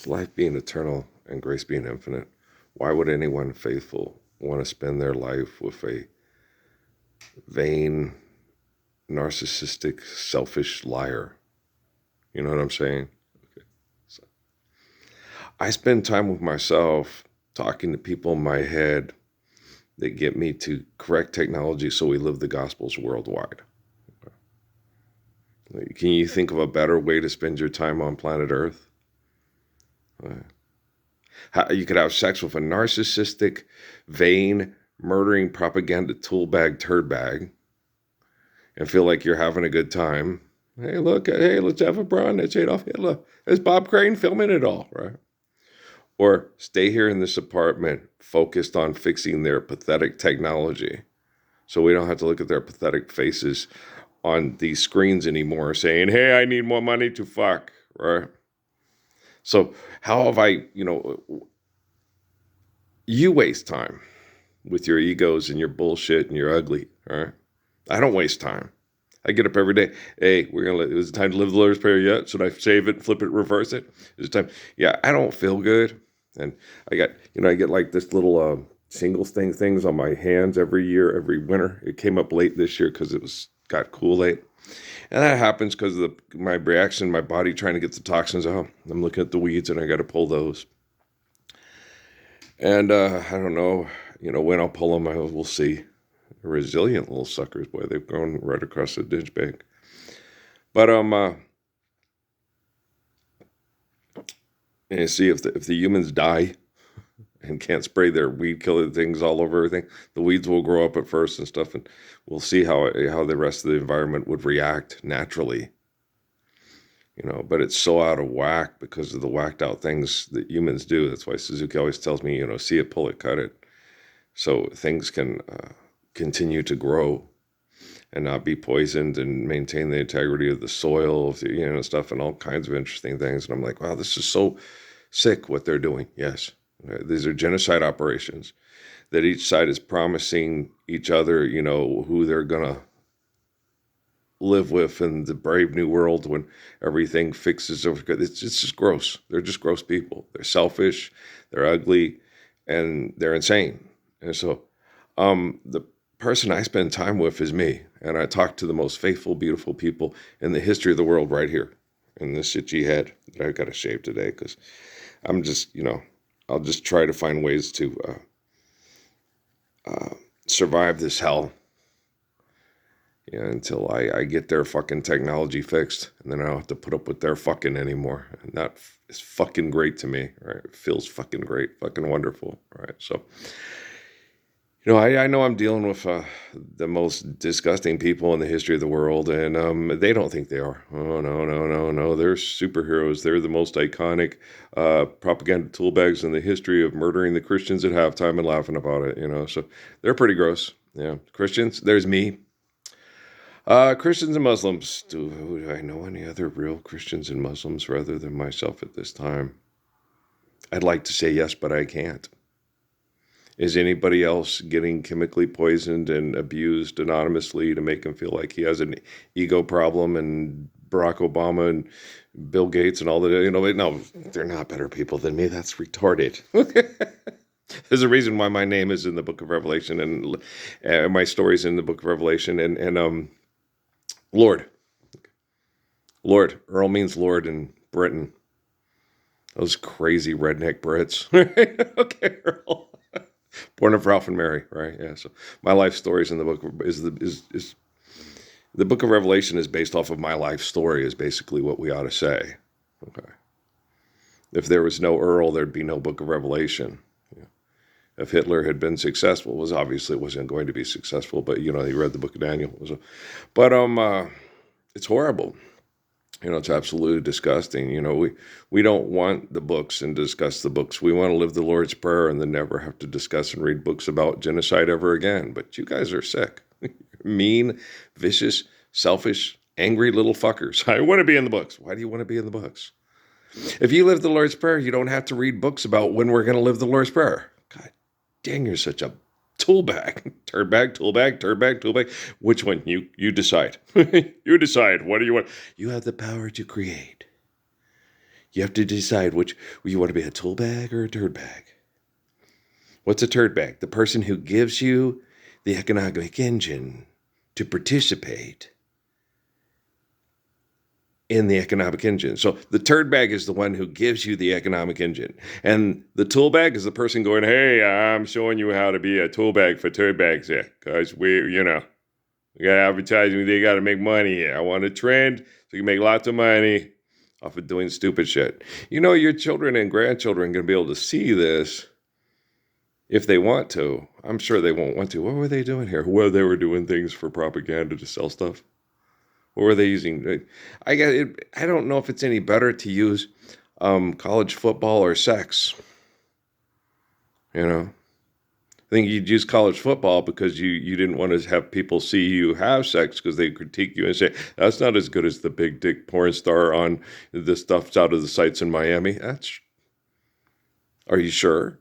life being eternal and grace being infinite, why would anyone faithful want to spend their life with a vain, narcissistic, selfish liar? You know what I'm saying? Okay. So I spend time with myself talking to people in my head that get me to correct technology so we live the gospels worldwide. Can you think of a better way to spend your time on planet Earth? How you could have sex with a narcissistic, vain, murdering propaganda tool bag turd bag and feel like you're having a good time. Hey, look, hey, let's have a bra that's Adolf Hitler. There's Bob Crane filming it all, right? Or stay here in this apartment focused on fixing their pathetic technology so we don't have to look at their pathetic faces on these screens anymore saying, hey, I need more money to fuck, right? So how have you waste time with your egos and your bullshit and your ugly, all right? I don't waste time. I get up every day. Hey, is it time to live the Lord's Prayer yet? Should I save it, flip it, reverse it? Is it time? Yeah, I don't feel good. And I get like this little singles things on my hands every year, every winter. It came up late this year because got cool late. And that happens because of my reaction, my body trying to get the toxins out. I'm looking at the weeds and I got to pull those. And I don't know, when I'll pull them, we'll see. Resilient little suckers, boy, they've grown right across the ditch bank. But and see if the humans die and can't spray their weed killer things all over everything, the weeds will grow up at first and stuff, and we'll see how the rest of the environment would react naturally. But it's so out of whack because of the whacked out things that humans do. That's why Suzuki always tells me, see it, pull it, cut it, so things can continue to grow and not be poisoned and maintain the integrity of the soil, stuff, and all kinds of interesting things. And I'm like, wow, this is so sick what they're doing. Yes, these are genocide operations that each side is promising each other, who they're gonna live with in the brave new world when everything fixes over. It's just gross. They're just gross people. They're selfish, they're ugly, and they're insane. And so the person I spend time with is me, and I talk to the most faithful, beautiful people in the history of the world right here in this itchy head that I got to shave today because I'm just, I'll just try to find ways to survive this hell until I get their fucking technology fixed, and then I don't have to put up with their fucking anymore. And that is fucking great to me, right? It feels fucking great, fucking wonderful, right? So, I know I'm dealing with the most disgusting people in the history of the world, and they don't think they are. Oh, no. They're superheroes. They're the most iconic propaganda tool bags in the history of murdering the Christians at halftime and laughing about it, So they're pretty gross. Yeah, Christians, there's me. Christians and Muslims. Do I know any other real Christians and Muslims rather than myself at this time? I'd like to say yes, but I can't. Is anybody else getting chemically poisoned and abused anonymously to make him feel like he has an ego problem, and Barack Obama and Bill Gates and all that? No, they're not better people than me. That's retarded. There's a reason why my name is in the book of Revelation and my story's in the book of Revelation. And Lord. Earl means Lord in Britain. Those crazy redneck Brits. Okay, Earl. Born of Ralph and Mary, right? Yeah. So my life story is in the book the book of Revelation is based off of my life story. Is basically what we ought to say. Okay. If there was no Earl, there'd be no book of Revelation. Yeah. If Hitler had been successful, it wasn't going to be successful. But he read the book of Daniel. But it's horrible. It's absolutely disgusting. We don't want the books and discuss the books. We want to live the Lord's Prayer and then never have to discuss and read books about genocide ever again. But you guys are sick. Mean, vicious, selfish, angry little fuckers. I want to be in the books. Why do you want to be in the books? If you live the Lord's Prayer, you don't have to read books about when we're going to live the Lord's Prayer. God dang, you're such a tool bag. Turd bag, tool bag, turd bag, tool bag. Which one? You decide. You decide. What do you want? You have the power to create. You have to decide which you want to be, a tool bag or a turd bag. What's a turd bag? The person who gives you the economic engine to participate in the economic engine. So the turd bag is the one who gives you the economic engine. And the tool bag is the person going, hey, I'm showing you how to be a tool bag for turd bags here. Because we got advertising, they got to make money here. I want a trend so you can make lots of money off of doing stupid shit. Your children and grandchildren are going to be able to see this if they want to. I'm sure they won't want to. What were they doing here? Well, they were doing things for propaganda to sell stuff. What were they using? I don't know if it's any better to use college football or sex. I think you'd use college football because you didn't want to have people see you have sex because they critique you and say, that's not as good as the big dick porn star on the stuff's out of the sights in Miami. Are you sure?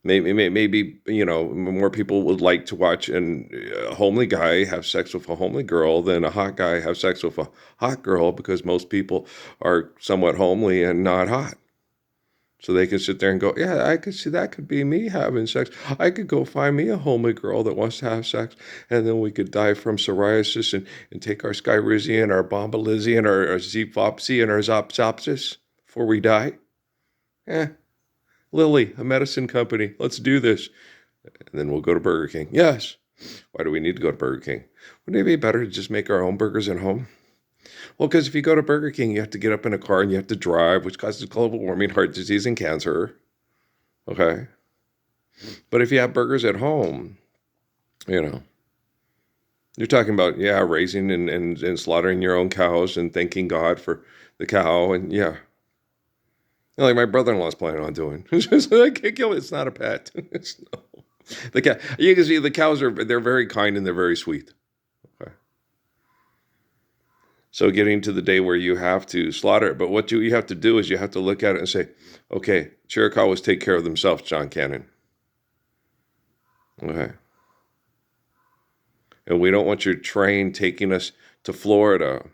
Maybe more people would like to watch a homely guy have sex with a homely girl than a hot guy have sex with a hot girl, because most people are somewhat homely and not hot. So they can sit there and go, yeah, I could see that could be me having sex. I could go find me a homely girl that wants to have sex, and then we could die from psoriasis and take our Skyrizi and our Bombalizi and our Zepopsy and our Zopsopsis before we die. Lilly, a medicine company, let's do this. And then we'll go to Burger King. Yes. Why do we need to go to Burger King? Wouldn't it be better to just make our own burgers at home? Well, because if you go to Burger King, you have to get up in a car and you have to drive, which causes global warming, heart disease, and cancer. Okay? But if you have burgers at home, you're talking about, raising and slaughtering your own cows and thanking God for the cow. And like my brother-in-law's planning on doing. I can't kill it. It's not a pet. The cow. You can see the cows they're very kind and they're very sweet. Okay. So getting to the day where you have to slaughter it, but what you have to do is you have to look at it and say, okay, Chiricahuas take care of themselves, John Cannon. Okay. And we don't want your train taking us to Florida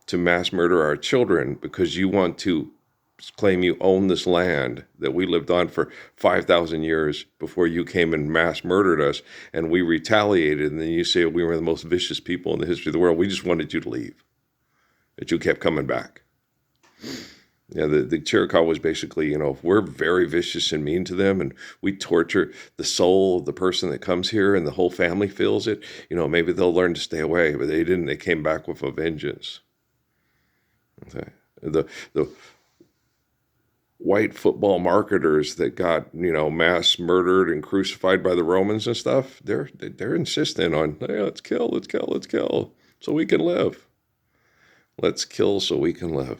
to mass murder our children because you want to claim you own this land that we lived on for 5,000 years before you came and mass murdered us, and we retaliated, and then you say we were the most vicious people in the history of the world. We just wanted you to leave, but you kept coming back. The Chiricahua was basically, we're very vicious and mean to them, and we torture the soul of the person that comes here, and the whole family feels it, maybe they'll learn to stay away, but they didn't. They came back with a vengeance. Okay. The white football marketers that got, mass murdered and crucified by the Romans and stuff, they're insistent on, hey, let's kill, so we can live. Let's kill so we can live.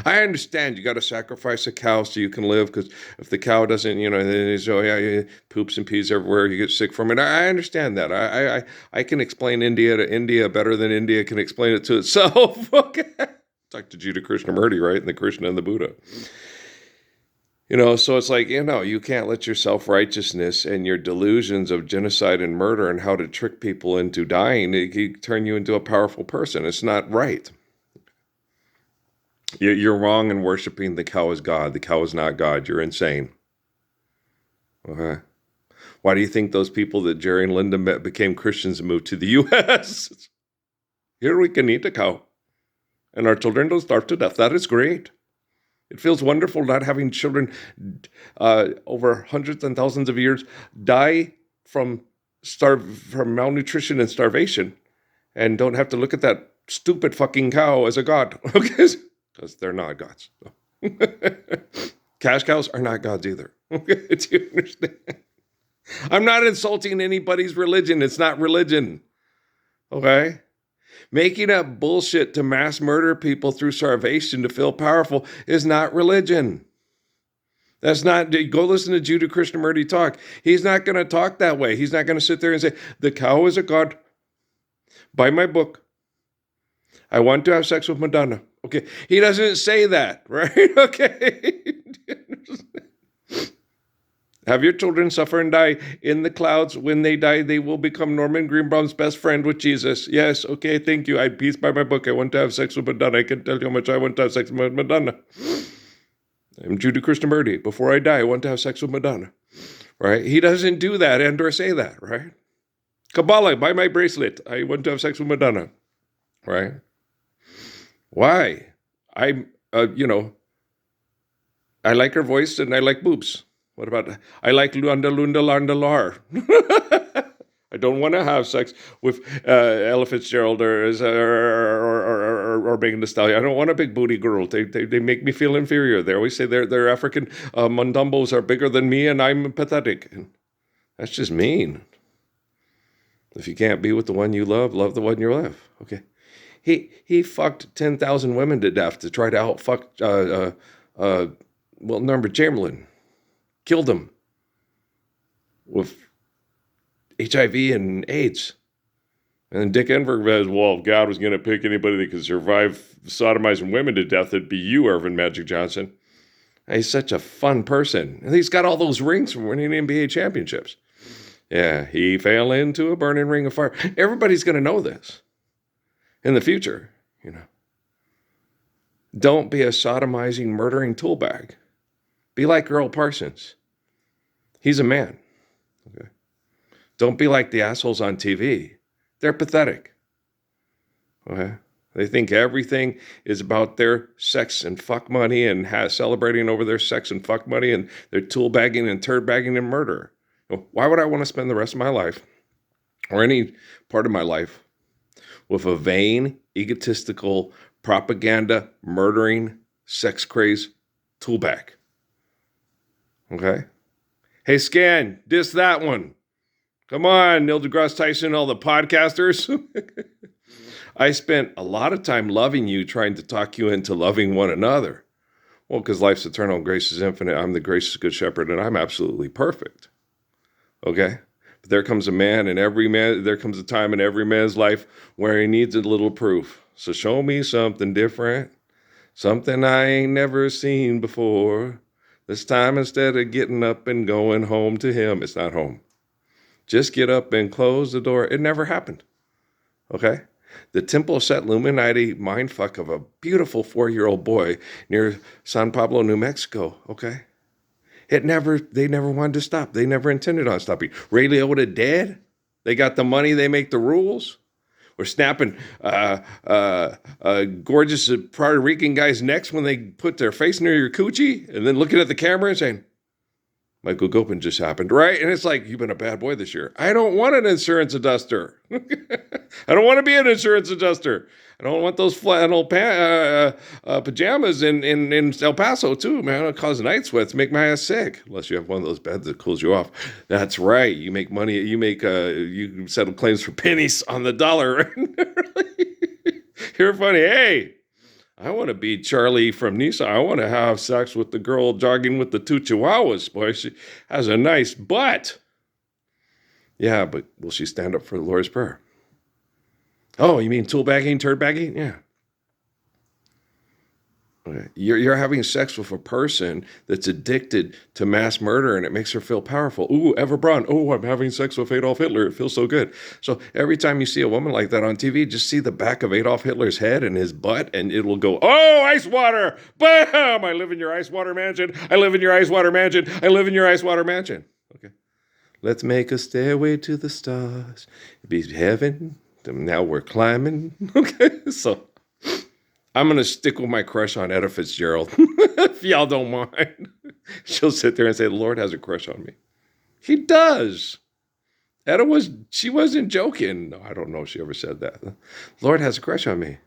I understand you got to sacrifice a cow so you can live, because if the cow doesn't, then poops and pees everywhere, you get sick from it. I understand that. I can explain India to India better than India can explain it to itself. Okay. Talk to Judah Krishnamurti, right? And the Krishna and the Buddha. So it's like, you can't let your self-righteousness and your delusions of genocide and murder and how to trick people into dying, it can turn you into a powerful person. It's not right. You're wrong in worshiping the cow as God. The cow is not God. You're insane. Okay. Why do you think those people that Jerry and Linda met became Christians and moved to the U.S.? Here we can eat a cow, and our children don't starve to death. That is great. It feels wonderful not having children over hundreds and thousands of years die from malnutrition and starvation, and don't have to look at that stupid fucking cow as a god. Okay, because they're not gods. Cash cows are not gods either. Okay, do you understand? I'm not insulting anybody's religion. It's not religion. Okay? Making up bullshit to mass murder people through starvation to feel powerful is not religion. That's not, go listen to Judah Krishnamurti talk. He's not going to talk that way. He's not going to sit there and say, the cow is a god. Buy my book. I want to have sex with Madonna. Okay. He doesn't say that, right? Okay. Have your children suffer and die in the clouds. When they die, they will become Norman Greenbaum's best friend with Jesus. Yes, okay, thank you. I peace by my book. I want to have sex with Madonna. I can tell you how much I want to have sex with Madonna. I'm Judy Krishnamurti. Before I die, I want to have sex with Madonna. Right? He doesn't do that and or say that, right? Kabbalah, buy my bracelet. I want to have sex with Madonna. Right? Why? I like her voice and I like boobs. What about, I like Lunda Lunda Landa Lar. I don't want to have sex with Ella Fitzgerald or Megan Thee Stallion. I don't want a big booty girl. They make me feel inferior. They always say their African mundumbos are bigger than me and I'm pathetic. And that's just mean. If you can't be with the one you love the one you love. Okay. He fucked 10,000 women to death to try to outfuck Norbert Chamberlain. Killed him with HIV and AIDS. And then Dick Enberg says, well, if God was going to pick anybody that could survive sodomizing women to death, it'd be you, Irvin Magic Johnson. And he's such a fun person. And he's got all those rings from winning NBA championships. Yeah, he fell into a burning ring of fire. Everybody's going to know this in the future, Don't be a sodomizing, murdering toolbag. Be like Earl Parsons. He's a man. Okay. Don't be like the assholes on TV. They're pathetic. Okay. They think everything is about their sex and fuck money and celebrating over their sex and fuck money and their tool bagging and turd bagging and murder. Why would I want to spend the rest of my life or any part of my life with a vain, egotistical, propaganda, murdering, sex crazed tool bag? Okay. Hey, Scan, diss that one. Come on, Neil deGrasse Tyson, all the podcasters. I spent a lot of time loving you, trying to talk you into loving one another. Well, because life's eternal, grace is infinite. I'm the gracious good shepherd, and I'm absolutely perfect. Okay? But there comes a time in every man's life where he needs a little proof. So show me something different, something I ain't never seen before. This time, instead of getting up and going home to him, it's not home. Just get up and close the door. It never happened. Okay? The Temple of Set Illuminati mindfuck of a beautiful 4-year-old boy near San Pablo, New Mexico. Okay? They never wanted to stop. They never intended on stopping. Ray Liotta dead. They got the money. They make the rules. We're snapping gorgeous Puerto Rican guys' necks when they put their face near your coochie and then looking at the camera and saying, Michael Gopin just happened, right? And it's like, you've been a bad boy this year. I don't want an insurance adjuster. I don't want to be an insurance adjuster. I don't want those flannel pajamas in El Paso too, man. It'll cause night sweats, make my ass sick. Unless you have one of those beds that cools you off. That's right. You make money. You settle claims for pennies on the dollar. You're funny. Hey, I want to be Charlie from Nisa. I want to have sex with the girl jogging with the 2 chihuahuas. Boy, she has a nice butt. Yeah, but will she stand up for the Lord's Prayer? Oh, you mean tool bagging, turd bagging? Yeah. Okay. You're having sex with a person that's addicted to mass murder and it makes her feel powerful. Ooh, Eva Braun. Oh, I'm having sex with Adolf Hitler. It feels so good. So every time you see a woman like that on TV, just see the back of Adolf Hitler's head and his butt and it will go, oh, ice water. Bam! I live in your ice water mansion. I live in your ice water mansion. I live in your ice water mansion. Okay. Let's make a stairway to the stars. It'd be heaven. Now we're climbing. Okay, so I'm going to stick with my crush on Etta Fitzgerald. If y'all don't mind. She'll sit there and say, the Lord has a crush on me. He does. She wasn't joking. No, I don't know if she ever said that. The Lord has a crush on me.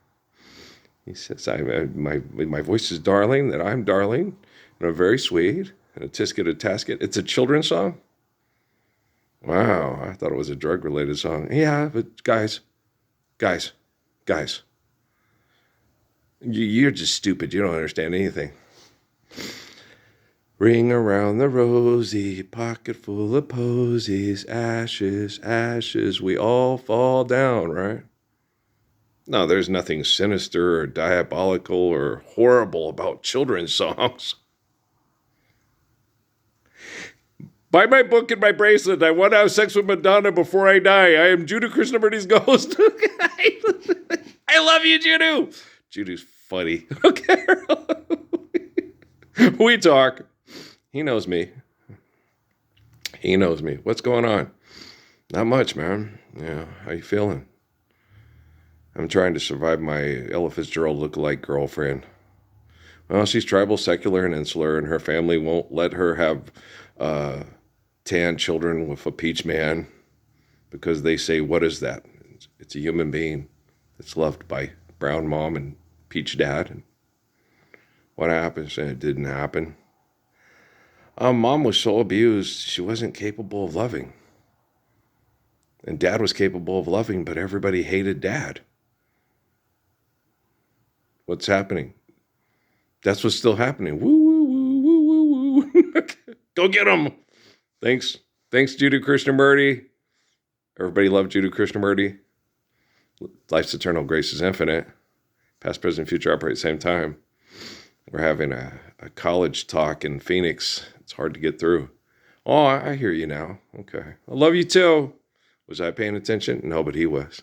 He says, my voice is darling, that I'm darling, and I'm very sweet, and a tisket, a tasket. It's a children's song. Wow, I thought it was a drug-related song. Yeah, but guys, you're just stupid. You don't understand anything. Ring around the rosy, pocket full of posies, ashes, ashes, we all fall down, right? No, there's nothing sinister or diabolical or horrible about children's songs. Buy my book and my bracelet. I want to have sex with Madonna before I die. I am Judo Krishnamurti's ghost. I love you, Judo. Judo's funny. Okay. We talk. He knows me. He knows me. What's going on? Not much, man. Yeah, how you feeling? I'm trying to survive my Ella Fitzgerald lookalike girlfriend. Well, she's tribal, secular, and insular, and her family won't let her have tan children with a peach man because they say, what is that? It's a human being that's loved by brown mom and peach dad. And what happens? And it didn't happen. Mom was so abused, she wasn't capable of loving. And dad was capable of loving, but everybody hated dad. What's happening? That's what's still happening. Woo, woo, woo, woo, woo, woo. Go get him. Thanks, Judo Krishnamurti. Everybody loved Judo Krishnamurti. Life's eternal, grace is infinite. Past, present, future operate at the same time. We're having a college talk in Phoenix. It's hard to get through. Oh, I hear you now. Okay. I love you too. Was I paying attention? No, but he was.